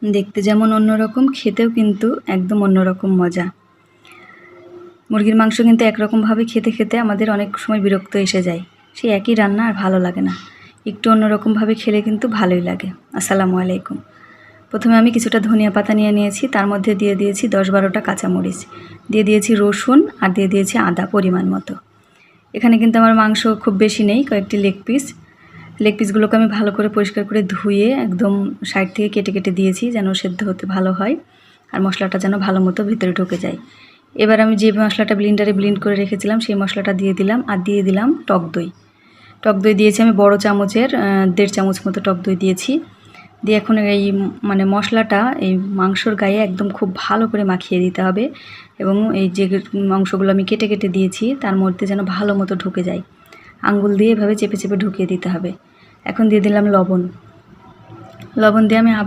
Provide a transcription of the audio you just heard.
দেখতে যেমন অন্যরকম, খেতেও কিন্তু একদম অন্যরকম মজা। মুরগির মাংস কিন্তু একরকমভাবে খেতে খেতে আমাদের অনেক সময় বিরক্ত এসে যায়, সেই একই রান্না আর ভালো লাগে না। একটু অন্যরকমভাবে খেলে কিন্তু ভালোই লাগে। আসসালামু আলাইকুম। প্রথমে আমি কিছুটা ধনিয়া পাতা নিয়ে নিয়েছি, তার মধ্যে দিয়ে দিয়েছি 10-12টা কাঁচামরিচ, দিয়ে দিয়েছি রসুন আর দিয়ে দিয়েছি আদা পরিমাণ মতো। এখানে কিন্তু আমার মাংস খুব বেশি নেই, কয়েকটি লেগ পিসগুলোকে আমি ভালো করে পরিষ্কার করে ধুয়ে একদম সাইড থেকে কেটে কেটে দিয়েছি যেন সেদ্ধ হতে ভালো হয় আর মশলাটা যেন ভালো মতো ভিতরে ঢুকে যায়। এবার আমি যে মশলাটা ব্লেন্ডারে ব্লেন্ড করে রেখেছিলাম সেই মশলাটা দিয়ে দিলাম আর দিয়ে দিলাম টক দই দিয়েছি আমি বড় চামচের 1.5 চামচ মতো টক দই দিয়েছি। দিয়ে এখন এই মশলাটা এই মাংসর গায়ে একদম খুব ভালো করে মাখিয়ে দিতে হবে এবং এই যে মাংসগুলো আমি কেটে কেটে দিয়েছি তার মধ্যে যেন ভালো মতো ঢুকে যায়। আঙ্গুল দিয়ে এভাবে চেপে চেপে ঢুকিয়ে দিতে হবে। এখন দিয়ে দিলাম লবণ দিয়ে আমি আবার